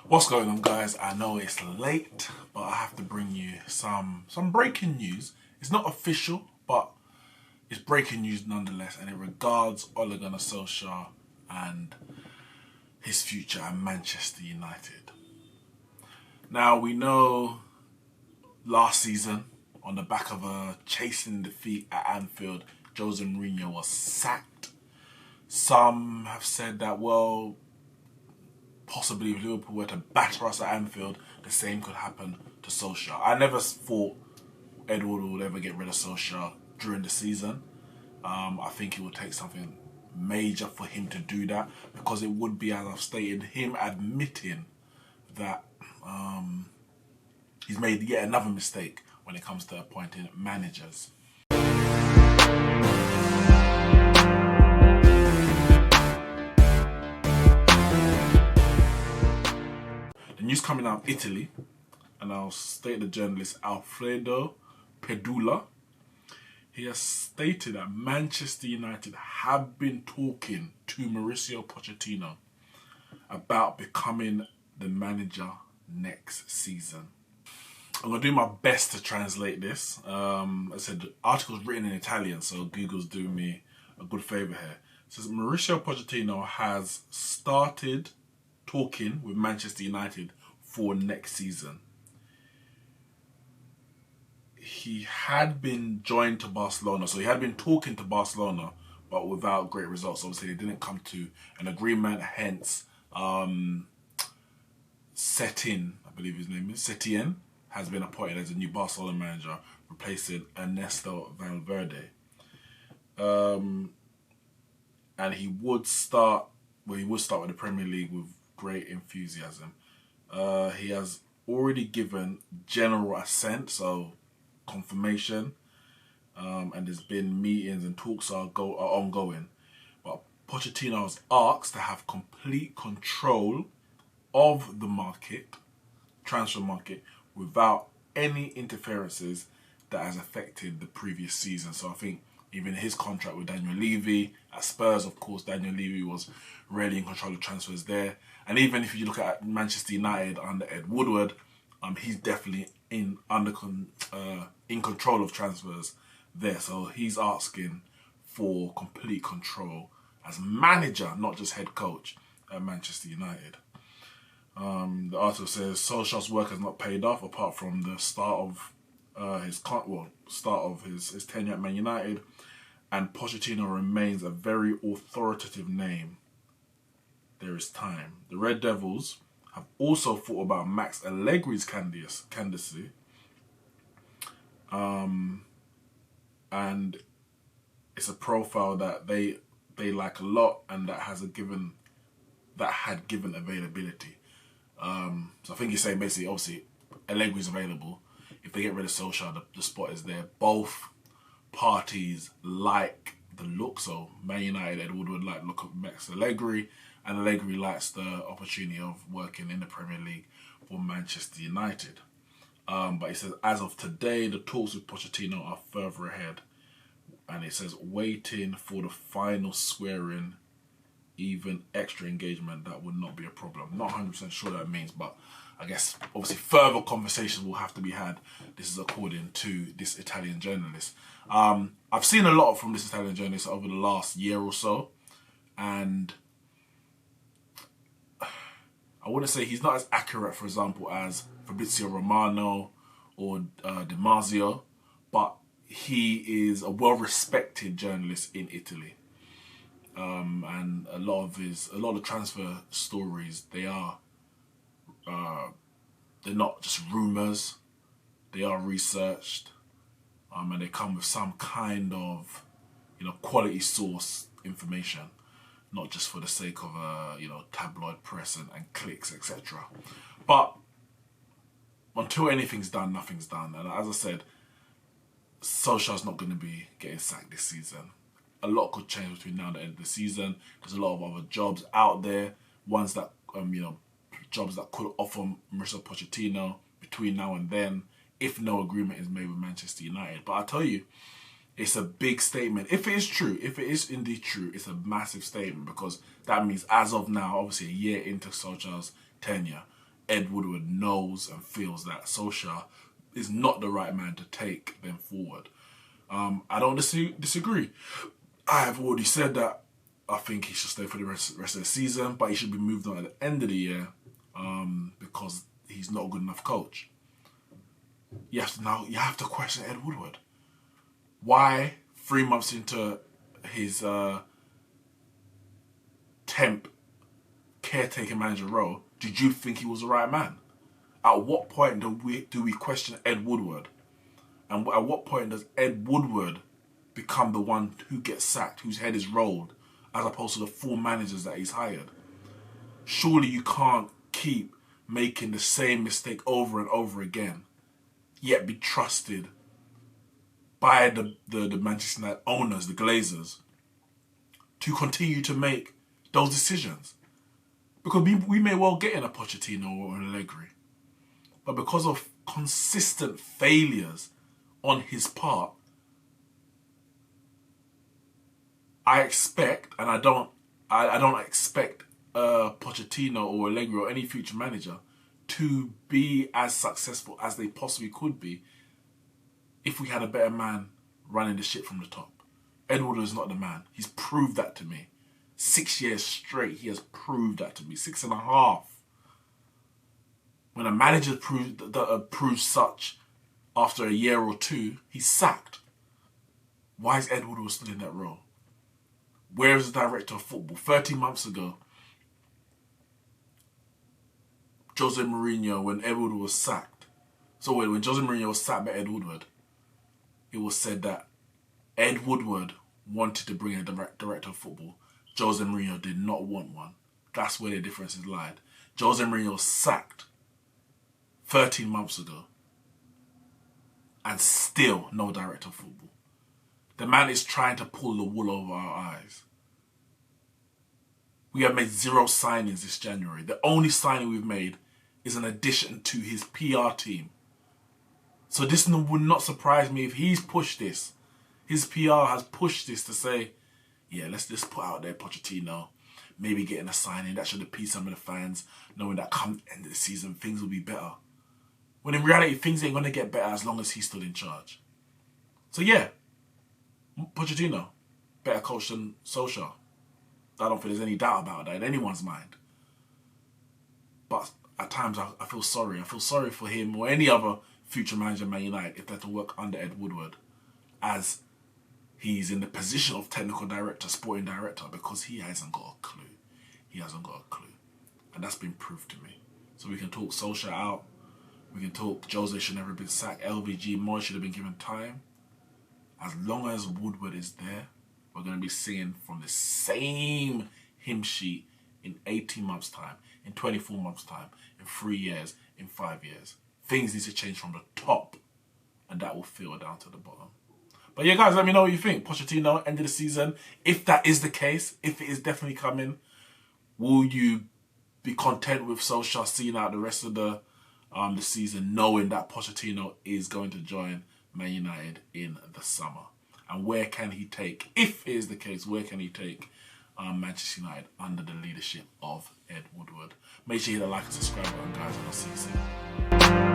What's going on, guys? I know it's late, but I have to bring you some breaking news. It's not official, but it's breaking news nonetheless, and it regards Ole Gunnar Solskjaer and his future at Manchester United. Now, we know last season, on the back of a chasing defeat at Anfield, Jose Mourinho was sacked. Some have said that, well, possibly if Liverpool were to batter us at Anfield, the same could happen to Solskjaer. I never thought Edward would ever get rid of Solskjaer during the season. I think it would take something major for him to do that, because it would be, as I've stated, him admitting that he's made yet another mistake when it comes to appointing managers. The news coming out of Italy, and I'll state the journalist Alfredo Pedula. He has stated that Manchester United have been talking to Mauricio Pochettino about becoming the manager next season. I'm going to do my best to translate this. I said the article's written in Italian, so Google's doing me a good favour here. It says Mauricio Pochettino has started talking with Manchester United for next season. He had been joined to Barcelona, so he had been talking to Barcelona, but without great results. Obviously, they didn't come to an agreement, hence Setien, I believe his name is, Setien, has been appointed as a new Barcelona manager, replacing Ernesto Valverde. And he would start with the Premier League with great enthusiasm. He has already given general assent, so confirmation, and there's been meetings and talks are ongoing. But Pochettino was asked to have complete control of the market, transfer market, without any interferences that has affected the previous season. So I think even his contract with Daniel Levy at Spurs, of course, Daniel Levy was really in control of transfers there. And even if you look at Manchester United under Ed Woodward, he's definitely in control of transfers there. So he's asking for complete control as manager, not just head coach at Manchester United. The article says Solskjaer's work has not paid off apart from the start of his tenure at Man United, and Pochettino remains a very authoritative name. There is time. The Red Devils have also thought about Max Allegri's candidacy, and it's a profile that they like a lot, and that had given availability. So I think he's saying basically, obviously, Allegri's available. If they get rid of Solskjaer, the spot is there. Both parties like the look. So Man United, Ed Woodward like the look of Max Allegri, and Allegri likes the opportunity of working in the Premier League for Manchester United. But it says, as of today, the talks with Pochettino are further ahead. And it says, waiting for the final swearing, even extra engagement, that would not be a problem. Not 100% sure what that means, but I guess obviously further conversations will have to be had. This is according to this Italian journalist. I've seen a lot from this Italian journalist over the last year or so, and I wouldn't say he's not as accurate, for example, as Fabrizio Romano or Di Marzio, but he is a well-respected journalist in Italy. And a lot of the transfer stories, they're not just rumours, they are researched, and they come with some kind of quality source information, not just for the sake of tabloid press and clicks, etc. But until anything's done, nothing's done. And as I said, Solskjaer's not going to be getting sacked this season. A lot could change between now and the end of the season. There's a lot of other jobs out there, ones that jobs that could offer Mauricio Pochettino between now and then, if no agreement is made with Manchester United. But I tell you, it's a big statement. If it is true, if it is indeed true, it's a massive statement, because that means as of now, obviously a year into Solskjaer's tenure, Ed Woodward knows and feels that Solskjaer is not the right man to take them forward. I don't disagree. I have already said that I think he should stay for the rest of the season, but he should be moved on at the end of the year because he's not a good enough coach. You have to question Ed Woodward. Why 3 months into his temp caretaker manager role did you think he was the right man? At what point do we question Ed Woodward? And at what point does Ed Woodward become the one who gets sacked, whose head is rolled, as opposed to the 4 managers that he's hired? Surely you can't keep making the same mistake over and over again, yet be trusted by the Manchester United owners, the Glazers, to continue to make those decisions. Because we may well get in a Pochettino or an Allegri, but because of consistent failures on his part, I expect, and I don't expect Pochettino or Allegri or any future manager to be as successful as they possibly could be if we had a better man running the ship from the top. Ed Woodward is not the man. He's proved that to me. 6 years straight, he has proved that to me. 6.5. When a manager proves such after a year or two, he's sacked. Why is Ed Woodward still in that role? Where is the director of football? 13 months ago, Jose Mourinho, when Ed Woodward was sacked. So when Jose Mourinho was sacked by Ed Woodward, it was said that Ed Woodward wanted to bring a director of football. Jose Mourinho did not want one. That's where the differences lied. Jose Mourinho was sacked 13 months ago and still no director of football. The man is trying to pull the wool over our eyes. We have made 0 signings this January. The only signing we've made is an addition to his PR team. So this would not surprise me if he's pushed this. His PR has pushed this to say, yeah, let's just put out there Pochettino, maybe getting a signing. That should appease some of the fans, knowing that come the end of the season, things will be better. When in reality, things ain't going to get better as long as he's still in charge. So yeah, Pochettino, better coach than Solskjaer. I don't think there's any doubt about that in anyone's mind. But at times I feel sorry. I feel sorry for him or any other future manager of Man United if they're to work under Ed Woodward, as he's in the position of technical director, sporting director, because he hasn't got a clue. He hasn't got a clue. And that's been proved to me. So we can talk Solskjaer out. We can talk Jose should never have been sacked. LVG Moy should have been given time. As long as Woodward is there, we're going to be singing from the same hymn sheet in 18 months' time, in 24 months' time, in 3 years, in 5 years. Things need to change from the top, and that will filter down to the bottom. But yeah, guys, let me know what you think. Pochettino, end of the season. If that is the case, if it is definitely coming, will you be content with Solskjaer seeing out the rest of the season, knowing that Pochettino is going to join Man United in the summer? And where can he take, if it is the case, where can he take Manchester United under the leadership of Ed Woodward? Make sure you hit the like and subscribe button, guys, and I'll see you soon.